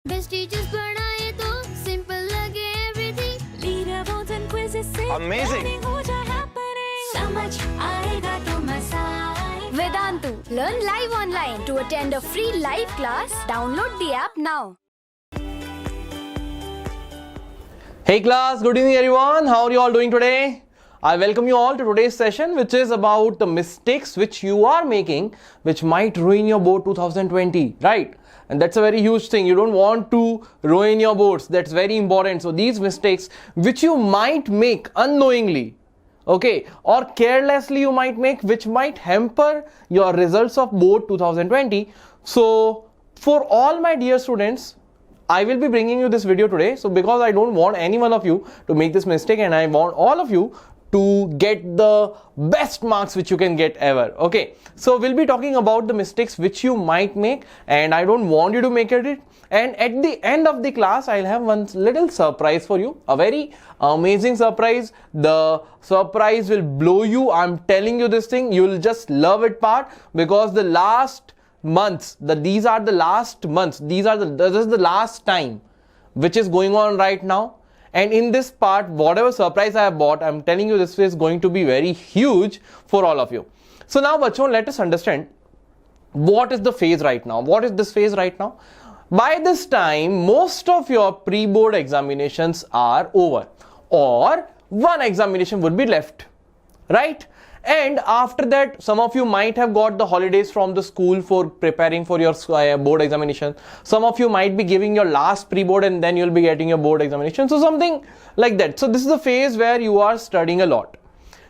Best teachers पढ़ाए तो simple लगे everything. Leaderboards and quizzes से Amazing. learning हो जाए happening. समझ आएगा तो मजा आएगा. Vedantu, learn live online. To attend a free live class, download the app now. Hey class, good evening everyone. How are you all doing today? I welcome you all to today's session, which is about the mistakes which you are making which might ruin your board 2020, right? And that's a very huge thing. You don't want to ruin your boards. That's very important. So these mistakes which you might make unknowingly, okay, or carelessly you might make, which might hamper your results of board 2020. So for all my dear students, I will be bringing you this video today. So because I don't want any one of you to make this mistake, and I want all of you to get the best marks which you can get ever. Okay, so we'll be talking about the mistakes which you might make, and I don't want you to make it. And at the end of the class, I'll have one little surprise for you, a very amazing surprise. The surprise will blow you. I'm telling you this thing, you'll just love it part, because the last months, these are the last months, this is the last time which is going on right now. And in this part, whatever surprise I have bought, I'm telling you this is going to be very huge for all of you. So now, bachon, let us understand what is the phase right now. What is this phase right now? By this time, most of your pre-board examinations are over, or one examination would be left, right? And after that, some of you might have got the holidays from the school for preparing for your board examination. Some of you might be giving your last pre-board and then you'll be getting your board examination. So something like that. So this is the phase where you are studying a lot.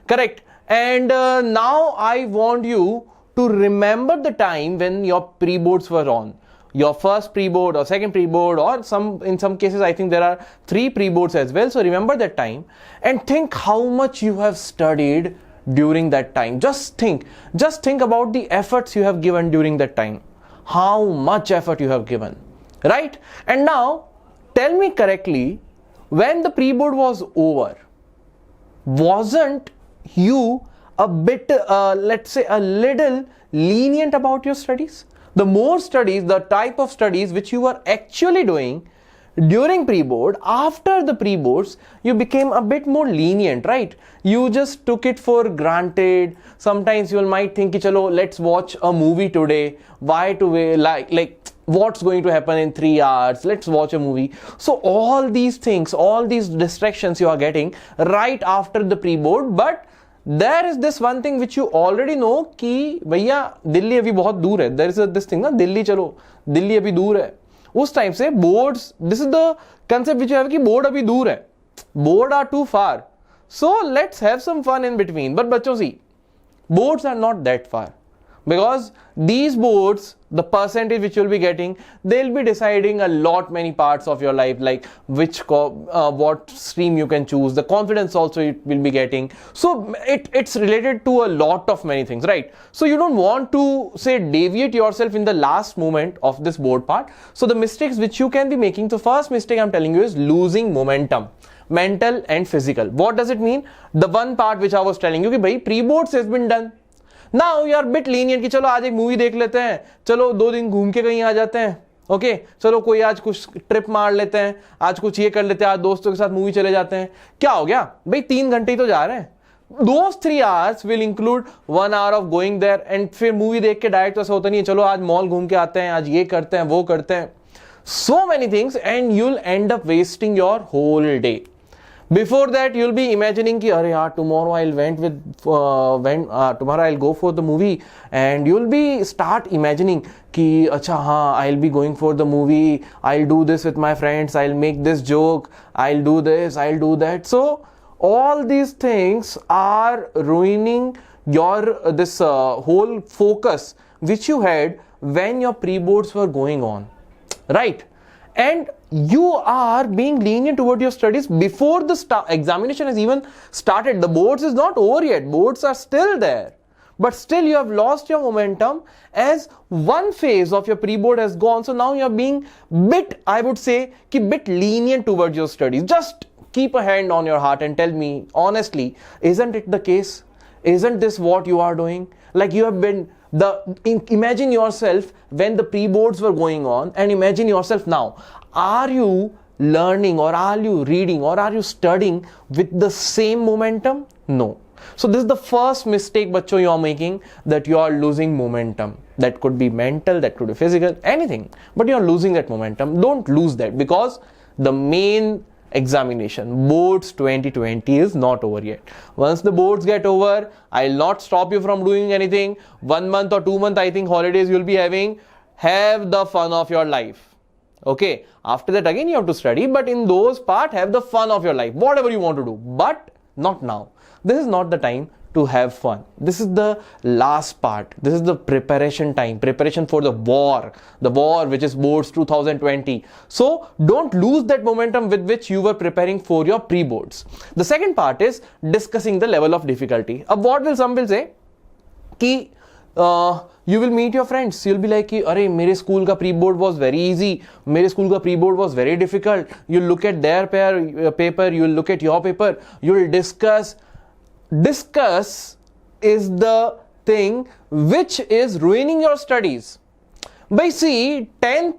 Correct? And now I want you to remember the time when your pre-boards were on. Your first pre-board or second pre-board, or in some cases I think there are 3 pre-boards as well. So remember that time and think how much you have studied during that time. Just think about the efforts you have given during that time, how much effort you have given, right? And now tell me correctly, when the pre-board was over, wasn't you a bit let's say a little lenient about your studies? The more studies, the type of studies which you were actually doing during pre-board, after the pre-boards, you became a bit more lenient, right? You just took it for granted. Sometimes you might think, chalo, let's watch a movie today. Why to wait? Like what's going to happen in 3 hours? Let's watch a movie. So all these things, all these distractions you are getting right after the pre-board. But there is this one thing which you already know कि भैया दिल्ली अभी बहुत दूर है. There is this thing ना, दिल्ली चलो, दिल्ली अभी दूर है. उस टाइम से boards, this is the concept which है कि बोर्ड अभी दूर है, board are too far, so let's have some fun in between. But बच्चों see, boards are not that far, because these boards, the percentage which you'll be getting, they'll be deciding a lot many parts of your life, like what stream you can choose, the confidence also it will be getting. So it's related to a lot of many things, right? So you don't want to say deviate yourself in the last moment of this board part. So the mistakes which you can be making, the first mistake I'm telling you is losing momentum, mental and physical. What does it mean? The one part which I was telling you कि भाई pre-boards has been done. Now you are bit lenient कि चलो आज एक movie देख लेते हैं, चलो 2 दिन घूम के कहीं आ जाते हैं, ओके, चलो कोई आज कुछ ट्रिप मार लेते हैं, आज कुछ ये कर लेते हैं, आज दोस्तों के साथ मूवी चले जाते हैं. क्या हो गया भाई, 3 घंटे ही तो जा रहे हैं. Those 3 hours will include 1 hour of going there, and फिर मूवी देख के डायरेक्ट तो ऐसा होता नहीं है चलो आज मॉल घूम के आते हैं, आज ये करते हैं वो करते हैं. So many things, and you'll end up wasting your whole day. Before that, you'll be imagining कि अरे यार tomorrow I'll go for the movie, and you'll be start imagining कि अच्छा हाँ, I'll be going for the movie, I'll do this with my friends, I'll make this joke, I'll do this, I'll do that. So all these things are ruining your this whole focus which you had when your pre-boards were going on, right? And you are being lenient toward your studies before the examination has even started. The boards is not over yet. Boards are still there. But still you have lost your momentum as one phase of your pre-board has gone. So now you are being bit, I would say, bit lenient towards your studies. Just keep a hand on your heart and tell me honestly, isn't it the case? Isn't this what you are doing? Like you have been Imagine yourself when the pre-boards were going on, and imagine yourself now. Are you learning, or are you reading, or are you studying with the same momentum? No. So this is the first mistake bachcho you are making, that you are losing momentum. That could be mental, that could be physical, anything, but you are losing that momentum. Don't lose that, because the main examination, boards 2020, is not over yet. Once the boards get over, I'll not stop you from doing anything. 1 month or 2 months, I think, holidays you'll be having. Have the fun of your life. Okay, after that again you have to study, but in those part, have the fun of your life, whatever you want to do, but not now. This is not the time to have fun. This is the last part. This is the preparation time, preparation for the war which is boards 2020. So don't lose that momentum with which you were preparing for your pre-boards. The second part is discussing the level of difficulty. What will some will say ki you will meet your friends, you'll be like, "Arey, mere school ka pre-board was very easy, mere school ka pre-board was very difficult." You'll look at their paper, you'll look at your paper, you'll discuss is the thing which is ruining your studies. By see, 10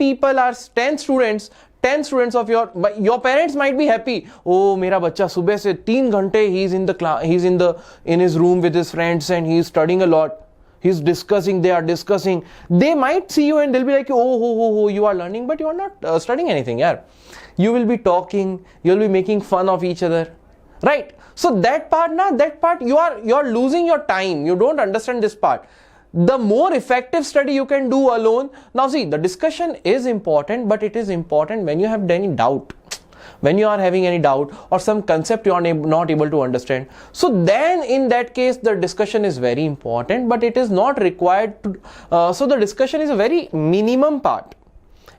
students of your parents might be happy. Oh, mera bacha subah se 3 ghante he's in the class, he's in his room with his friends and he's studying a lot. He's discussing, they are discussing. They might see you and they'll be like, oh, you are learning, but you are not studying anything, yaar. You will be talking, you'll be making fun of each other, right? So that part, you are losing your time. You don't understand this part. The more effective study you can do alone. Now see, the discussion is important, but it is important when you have any doubt. When you are having any doubt or some concept you are not able to understand. So then in that case, the discussion is very important, but it is not required to, so the discussion is a very minimum part.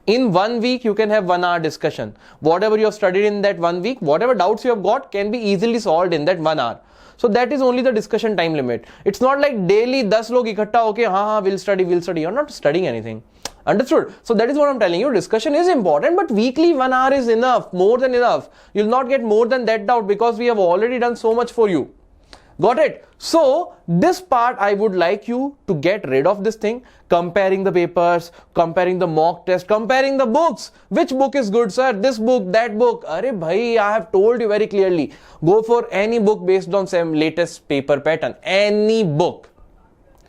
In 1 week, you can have 1 hour discussion. Whatever you have studied in that 1 week, whatever doubts you have got can be easily solved in that 1 hour. So that is only the discussion time limit. It's not like daily 10 log ikhatta okay, we'll study. You're not studying anything. Understood? So that is what I'm telling you. Discussion is important, but weekly 1 hour is enough, more than enough. You'll not get more than that doubt because we have already done so much for you. Got it? So this part I would like you to get rid of this thing. Comparing the papers, comparing the mock test, comparing the books. Which book is good, sir? This book, that book. Arey bhai, I have told you very clearly. Go for any book based on some latest paper pattern. Any book.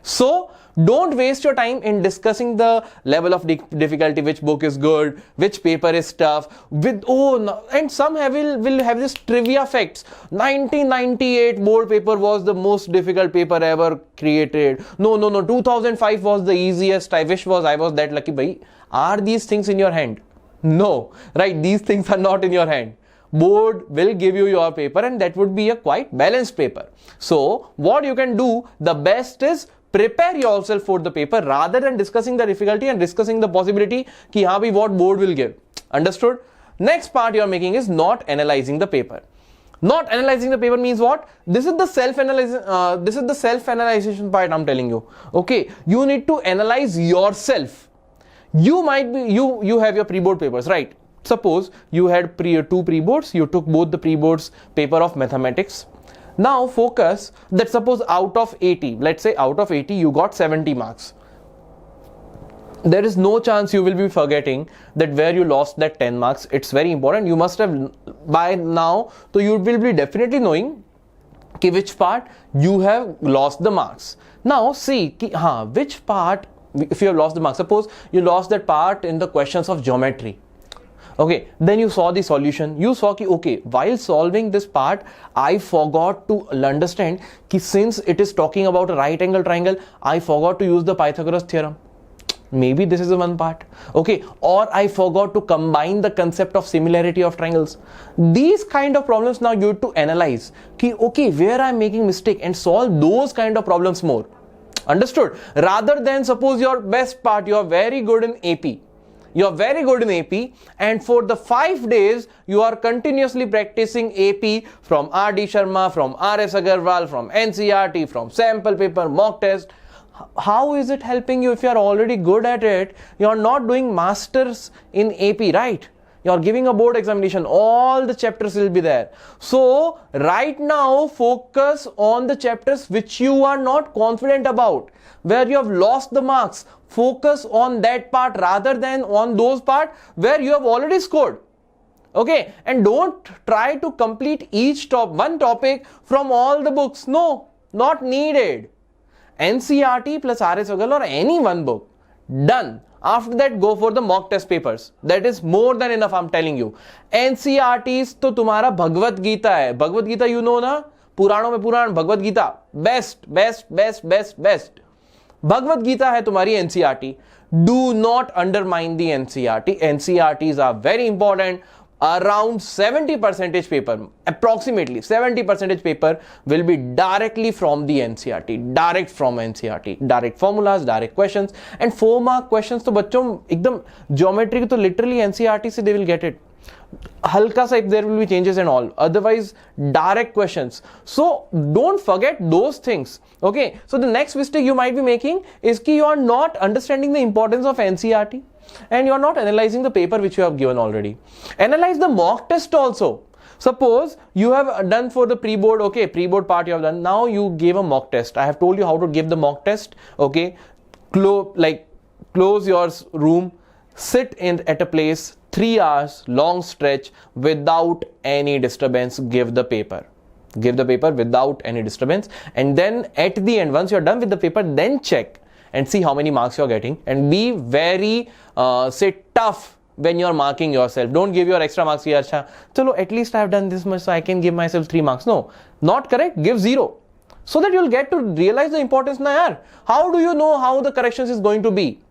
So don't waste your time in discussing the level of difficulty, which book is good, which paper is tough, and some will have this trivia facts. 1998 board paper was the most difficult paper ever created. No, 2005 was the easiest. I wish I was that lucky. Bhai, are these things in your hand? No, right? These things are not in your hand. Board will give you your paper and that would be a quite balanced paper. So what you can do, the best is prepare yourself for the paper rather than discussing the difficulty and discussing the possibility ki what board will give. Understood? Next part you are making is not analyzing the paper. Not analyzing the paper means what? This is the self-analyzation part I'm telling you. Okay, you need to analyze yourself. You might be, you have your pre-board papers, right? Suppose you had 2 pre-boards, you took both the pre-boards paper of mathematics. Now focus that suppose out of 80, let's say out of 80 you got 70 marks. There is no chance you will be forgetting that where you lost that 10 marks. It's very important. You must have by now, so you will be definitely knowing which part you have lost the marks. Now see which part, if you have lost the marks, suppose you lost that part in the questions of geometry. Okay, then you saw the solution. You saw ki okay, while solving this part, I forgot to understand ki since it is talking about a right angle triangle, I forgot to use the Pythagoras theorem. Maybe this is the one part. Okay, or I forgot to combine the concept of similarity of triangles. These kind of problems now you have to analyze ki okay, where I am making mistake and solve those kind of problems more. Understood? Rather than suppose your best part, you are very good in AP. You are very good in AP and for the 5 days you are continuously practicing AP from R.D. Sharma, from R.S. Agarwal, from NCERT, from sample paper, mock test. How is it helping you if you are already good at it? You are not doing masters in AP, right? You're giving a board examination, all the chapters will be there. So right now focus on the chapters which you are not confident about, where you have lost the marks. Focus on that part rather than on those part where you have already scored. Okay, and don't try to complete one topic from all the books. No, not needed. NCERT plus RS Vagal or any one book. Done. After that, go for the mock test papers. That is more than enough, I'm telling you. NCERTs तो तुम्हारा भगवत गीता है. Bhagavad Gita you know ना? पुराणों में पुराण, Bhagavad Gita. Best. Bhagavad Gita है तुम्हारी NCERT. Do not undermine the NCERT. NCERTs are very important. Around 70% paper, approximately 70% paper will be directly from the NCERT, direct from NCERT, direct formulas, direct questions, and 4 mark questions तो बच्चों एकदम geometry तो literally NCERT से they will get it. हल्का सा if there will be changes and all, otherwise direct questions. So don't forget those things. Okay, so the next mistake you might be making is कि you are not understanding the importance of NCERT. And you are not analyzing the paper which you have given already. Analyze the mock test also. Suppose you have done for the pre-board, okay, pre-board part you have done. Now you gave a mock test. I have told you how to give the mock test. Okay, close your room, sit at a place 3 hours, long stretch without any disturbance. Give the paper without any disturbance, and then at the end, once you are done with the paper, then check and see how many marks you are getting, and be very tough when you are marking yourself. Don't give your extra marks. Chalo, at least I have done this much, so I can give myself 3 marks. No, not correct. Give 0, so that you'll get to realize the importance. How do you know how the corrections is going to be?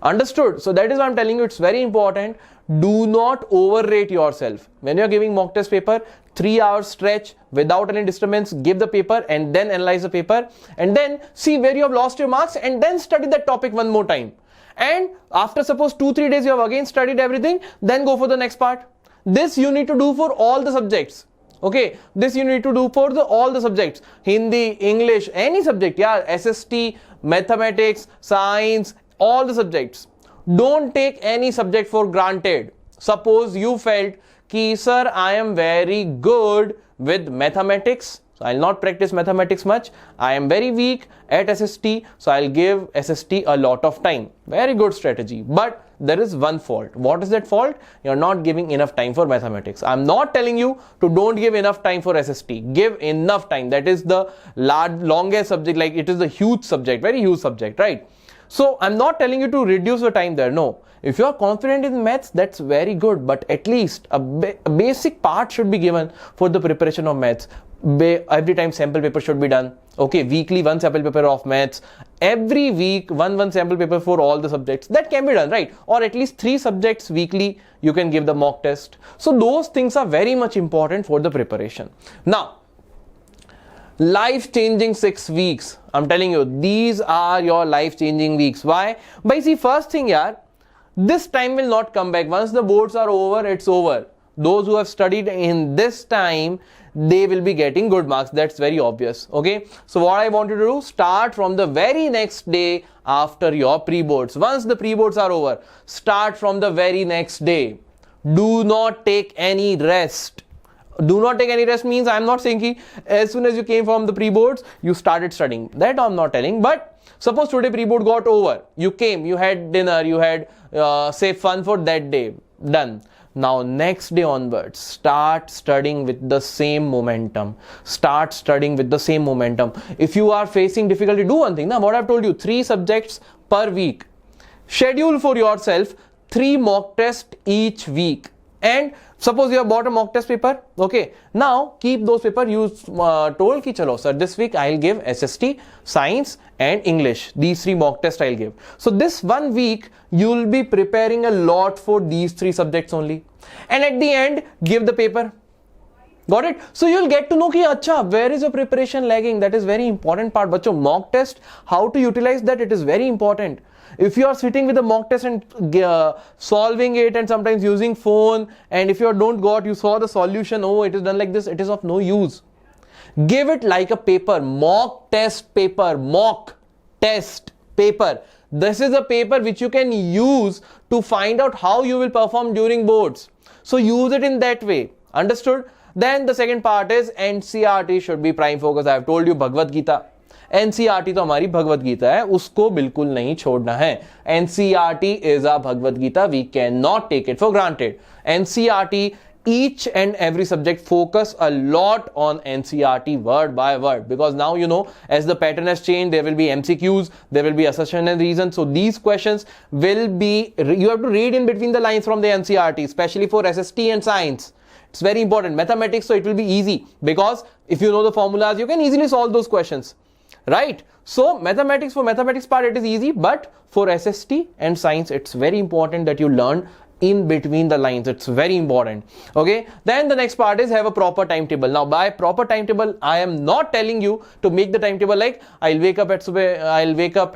Understood? So that is why I'm telling you, it's very important. Do not overrate yourself. When you're giving mock test paper, 3 hours stretch without any disturbance, give the paper and then analyze the paper, and then see where you have lost your marks, and then study that topic one more time. And after suppose 2-3 days you have again studied everything, then go for the next part. This you need to do for all the subjects. Okay, this you need to do for all the subjects. Hindi, English, any subject. Yeah, SST, mathematics, science, all the subjects. Don't take any subject for granted. Suppose you felt कि sir, I am very good with mathematics, so I'll not practice mathematics much. I am very weak at SST, so I'll give SST a lot of time. Very good strategy. But there is one fault. What is that fault? You're not giving enough time for mathematics. I'm not telling you to don't give enough time for SST. Give enough time. That is the longest subject, like it is the huge subject, very huge subject, right? So I'm not telling you to reduce the time there. No. If you are confident in maths, that's very good. But at least a basic part should be given for the preparation of maths. Every time sample paper should be done. Okay, weekly 1 sample paper of maths. Every week one sample paper for all the subjects. That can be done, right? Or at least 3 subjects weekly you can give the mock test. So those things are very much important for the preparation. Now, life-changing 6 weeks. I'm telling you, these are your life-changing weeks. Why? But see, first thing, this time will not come back. Once the boards are over, it's over. Those who have studied in this time, they will be getting good marks. That's very obvious. Okay. So what I want you to do, start from the very next day after your pre-boards. Once the pre-boards are over, start from the very next day. Do not take any rest. Do not take any rest means I'm not saying ki as soon as you came from the pre-boards, you started studying. That I'm not telling. But suppose today pre-board got over. You came, you had dinner, you had say fun for that day. Done. Now next day onwards, start studying with the same momentum. Start studying with the same momentum. If you are facing difficulty, do one thing. Now what I've told you, 3 subjects per week. Schedule for yourself 3 mock tests each week. And suppose you have bought a mock test paper, okay, now keep those paper. You told ki chalo sir, this week I'll give SST, science and English. These 3 mock tests I'll give. So this 1 week you'll be preparing a lot for these 3 subjects only, and at the end give the paper. Got it? So you'll get to know ki acha, where is your preparation lagging. That is very important part. Bacho, mock test, how to utilize that, it is very important. If you are sitting with a mock test and solving it and sometimes using phone, and if you don't got, you saw the solution, oh it is done like this, it is of no use. Give it like a paper, mock test paper, mock test paper. This is a paper which you can use to find out how you will perform during boards. So use it in that way. Understood? Then the second part is NCERT should be prime focus. I have told you Bhagavad Gita. NCERT तो हमारी भगवत गीता है, उसको बिल्कुल नहीं छोड़ना है. NCERT is our Bhagavad Gita. We cannot take it for granted. NCERT, each and every subject focus a lot on NCERT word by word, because now you know as the pattern has changed, there will be MCQs, there will be assertion and reason. So these questions will be, you have to read in between the lines from the NCERT, especially for SST and science. It's very important. Mathematics, so it will be easy, because if you know the formulas, you can easily solve those questions. Right? So mathematics, for mathematics part it is easy, but for SST and science it's very important that you learn in between the lines. It's very important. Okay, then the next part is have a proper timetable. Now by proper timetable, I am not telling you to make the timetable like I'll wake up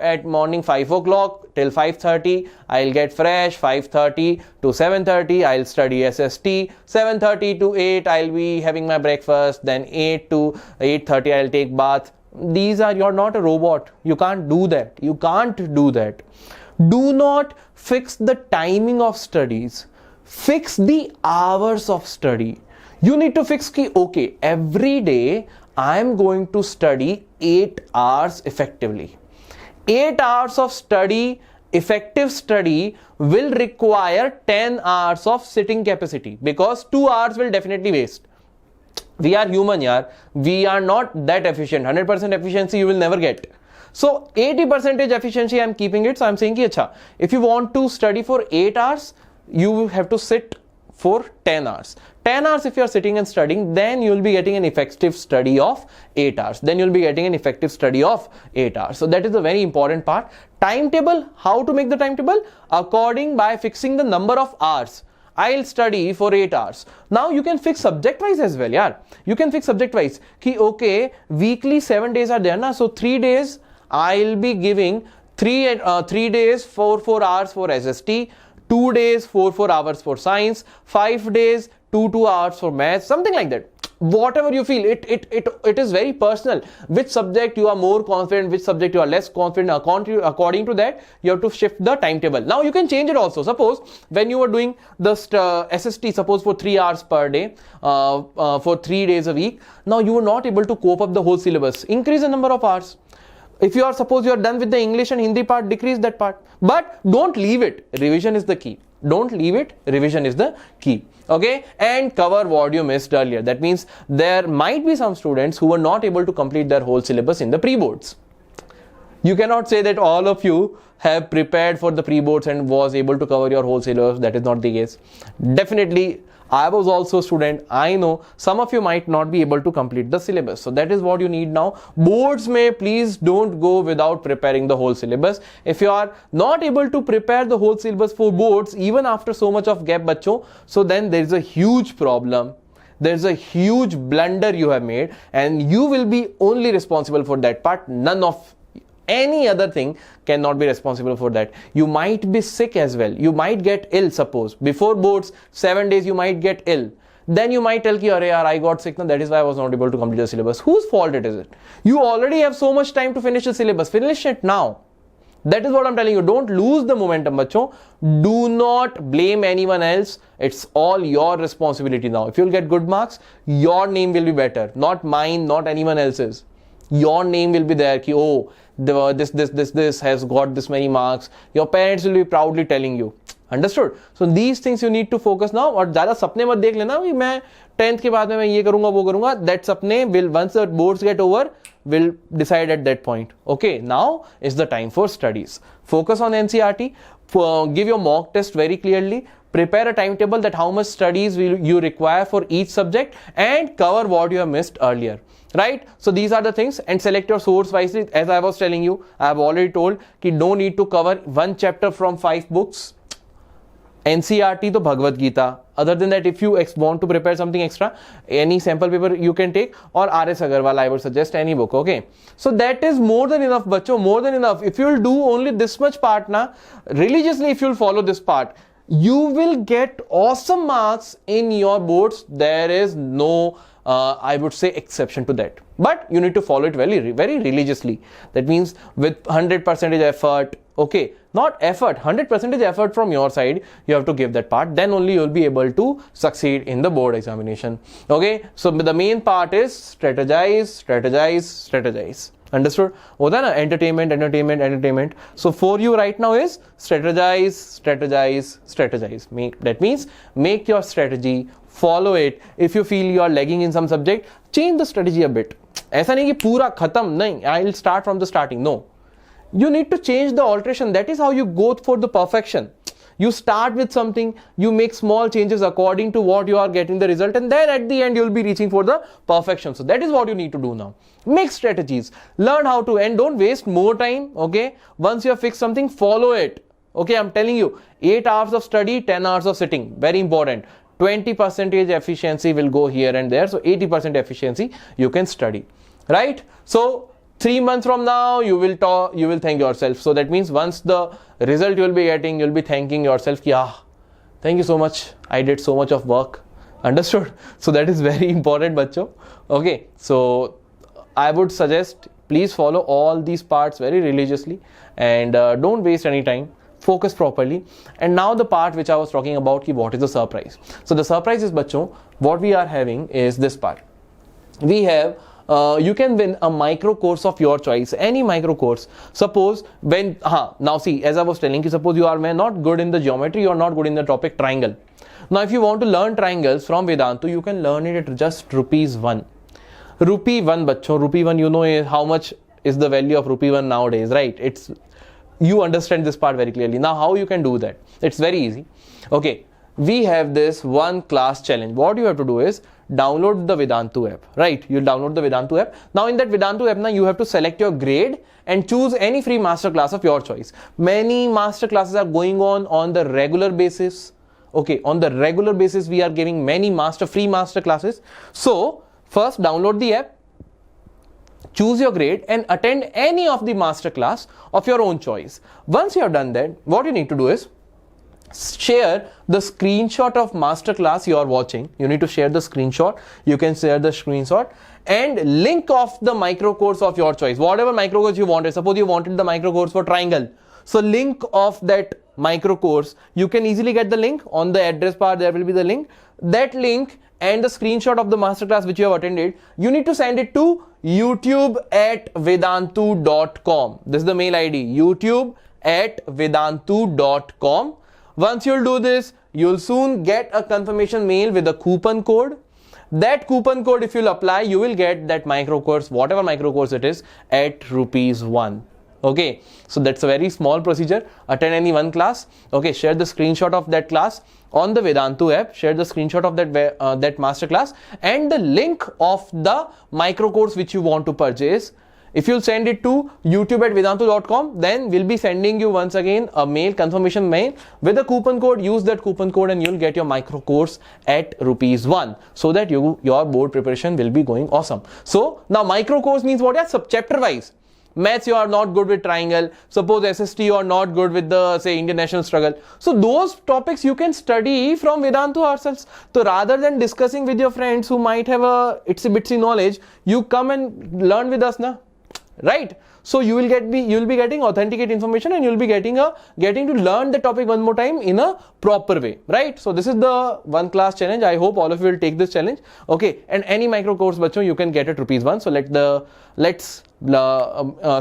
at morning 5 o'clock till 5:30, I'll get fresh 5:30 to 7:30, I'll study SST, 7:30 to 8 I'll be having my breakfast, then 8 to 8:30 I'll take bath. You're not a robot. You can't do that. You can't do that. Do not fix the timing of studies. Fix the hours of study. You need to fix okay, every day I am going to study 8 hours effectively. 8 hours of study, effective study will require 10 hours of sitting capacity, because 2 hours will definitely waste. We are human, yaar. We are not that efficient. 100% efficiency you will never get. So 80% efficiency I am keeping it. So I am saying ki acha, if you want to study for 8 hours, you have to sit for 10 hours. 10 hours if you are sitting and studying, then you will be getting an effective study of 8 hours. Then you will be getting an effective study of 8 hours. So that is the very important part. Timetable, how to make the timetable? According by fixing the number of hours. I'll study for 8 hours. Now you can fix subject wise as well, yaar. You can fix subject wise. Ki okay, weekly 7 days are there na. So 3 days I'll be giving 3 days 4 hours for SST, 2 days 4 hours for science, 5 days 2 hours for math, something like that. Whatever you feel, it is very personal. Which subject you are more confident, which subject you are less confident, according to that you have to shift the timetable. Now you can change it also. Suppose when you are doing the SST, suppose for 3 hours per day, for 3 days a week, now you are not able to cope up the whole syllabus. Increase the number of hours. If you are, suppose you are done with the English and Hindi part, decrease that part. But don't leave it. Revision is the key. Don't leave it. Revision is the key. Okay, and cover what you missed earlier. That means there might be some students who were not able to complete their whole syllabus in the pre-boards. You cannot say that all of you have prepared for the pre-boards and was able to cover your whole syllabus. That is not the case. Definitely, I was also a student. I know some of you might not be able to complete the syllabus. So that is what you need now. Boards may, please don't go without preparing the whole syllabus. If you are not able to prepare the whole syllabus for boards, even after so much of gap, bachcho, so then there is a huge problem. There's a huge blunder you have made, and you will be only responsible for that part. None of any other thing cannot be responsible for that. You might be sick as well. You might get ill. Suppose before boards 7 days you might get ill. Then you might tell ki arey yaar, I got sick, that is why I was not able to complete the syllabus. Whose fault it is? You already have so much time to finish the syllabus. Finish it now. That is what I'm telling you. Don't lose the momentum, bachcho. Do not blame anyone else. It's all your responsibility now. If you'll get good marks, your name will be better. Not mine, not anyone else's. Your name will be there ki, oh, this has got this many marks. Your parents will be proudly telling you. Understood? So these things you need to focus now. और ज़्यादा सपने मत देख लेना कि मैं 10th के बाद में मैं ये करूँगा वो करूँगा. That सपने will, once the boards get over, will decide at that point. Okay, now is the time for studies. Focus on NCERT. Give your mock test very clearly. Prepare a timetable that how much studies will you require for each subject, and cover what you have missed earlier. Right? So these are the things, and select your source wisely. As I was telling you, I have already told कि no need to cover one chapter from 5 books. NCERT to Bhagavad Gita. Other than that, if you want to prepare something extra, any sample paper you can take, or R.S. Agarwal, I would suggest any book. Okay, so that is more than enough, bachcho, more than enough. If you will do only this much part na, religiously, if you will follow this part, you will get awesome marks in your boards. There is no I would say exception to that, but you need to follow it very, very religiously. That means with 100% effort, Okay, not effort, 100% effort from your side, you have to give that part, then only you'll be able to succeed in the board examination. Okay, so the main part is strategize. Understood? होता है ना, entertainment. So for you right now is strategize. That means make your strategy, follow it. If you feel you are lagging in some subject, change the strategy a bit. ऐसा नहीं कि पूरा खत्म, नहीं, I'll start from the starting. No, you need to change the alteration. That is how you go for the perfection. You start with something, you make small changes according to what you are getting the result, and then at the end you'll be reaching for the perfection. So that is what you need to do now. Make strategies, learn how to, and don't waste more time. Okay, once you have fixed something, follow it. Okay, I'm telling you, 8 hours of study, 10 hours of sitting, very important. 20% efficiency will go here and there, so 80% efficiency you can study, right? So 3 months from now you will thank yourself. So that means once the result you will be getting, you'll be thanking yourself, thank you so much, I did so much of work. Understood? So that is very important, bachcho. Okay, so I would suggest please follow all these parts very religiously, and don't waste any time. Focus properly. And now the part which I was talking about, what is the surprise. So the surprise is, bachcho, what we are having is this part. We have you can win a micro course of your choice, any micro course. Suppose now see, as I was telling you, suppose you are not good in the geometry, you are not good in the topic triangle. Now if you want to learn triangles from Vedantu, you can learn it at just ₹1. ₹1, bachcho, ₹1, you know how much is the value of ₹1 nowadays, right? You understand this part very clearly. Now how you can do that? It's very easy. Okay, we have this one class challenge. What you have to do is download the Vedantu app, right? You download the Vedantu app. Now in that Vedantu app, now you have to select your grade and choose any free master class of your choice. Many master classes are going on the regular basis. Okay, on the regular basis we are giving many free master classes. So first download the app, choose your grade and attend any of the master class of your own choice. Once you have done that, what you need to do is share the screenshot of masterclass you are watching. You need to share the screenshot. You can share the screenshot and link of the micro course of your choice. Whatever micro course you wanted. Suppose you wanted the micro course for triangle. So link of that micro course. You can easily get the link on the address bar. There will be the link. That link and the screenshot of the masterclass which you have attended, you need to send it to youtube@vedantu.com. This is the mail ID, youtube@vedantu.com. Once you'll do this, you'll soon get a confirmation mail with a coupon code. That coupon code, if you'll apply, you will get that micro course, whatever micro course it is, at ₹1. Okay, so that's a very small procedure. Attend any one class. Okay, share the screenshot of that class on the Vedantu app. Share the screenshot of that master class and the link of the micro course which you want to purchase. If you'll send it to youtube@vedantu.com, then we'll be sending you once again a mail, confirmation mail with a coupon code. Use that coupon code and you'll get your micro course at ₹1, so that your board preparation will be going awesome. So now micro course means what? Chapter wise. Maths you are not good with triangle. Suppose SST you are not good with the Indian national struggle. So those topics you can study from Vedantu ourselves. So rather than discussing with your friends who might have a itsy-bitsy knowledge, you come and learn with us, na? Right? So you will be getting authenticate information and you'll be getting to learn the topic one more time in a proper way, right? So this is the one class challenge. I hope all of you will take this challenge. Okay, and any micro course, bachcho, you can get at ₹1. So let's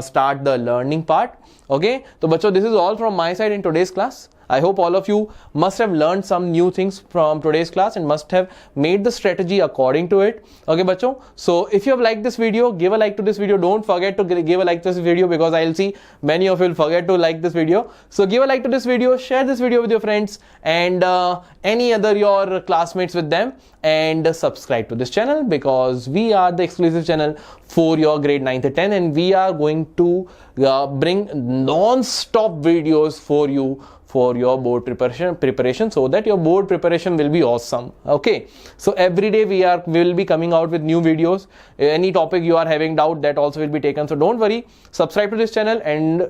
start the learning part. Okay, so bachcho, this is all from my side in today's class. I hope all of you must have learned some new things from today's class and must have made the strategy according to it. Okay, bachcho. So if you have liked this video, give a like to this video. Don't forget to give a like to this video, because I'll see many of you will forget to like this video. So give a like to this video, share this video with your friends and any other your classmates with them, and subscribe to this channel, because we are the exclusive channel for your grade 9th and 10th, and we are going to bring non-stop videos for you for your board preparation, so that your board preparation will be awesome. Okay, so every day we will be coming out with new videos. Any topic you are having doubt, that also will be taken. So don't worry, subscribe to this channel and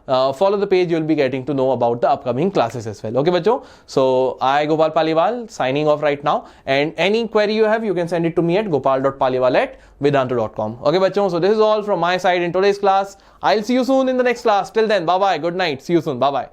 follow the page, you'll be getting to know about the upcoming classes as well. Okay bachcho, so I Gopal Paliwal signing off right now, and any query you have, you can send it to me at gopal.paliwal@vedantu.com. Okay bachcho, so this is all from my side in today's class. I'll see you soon in the next class. Till then, bye bye, good night, see you soon, bye bye.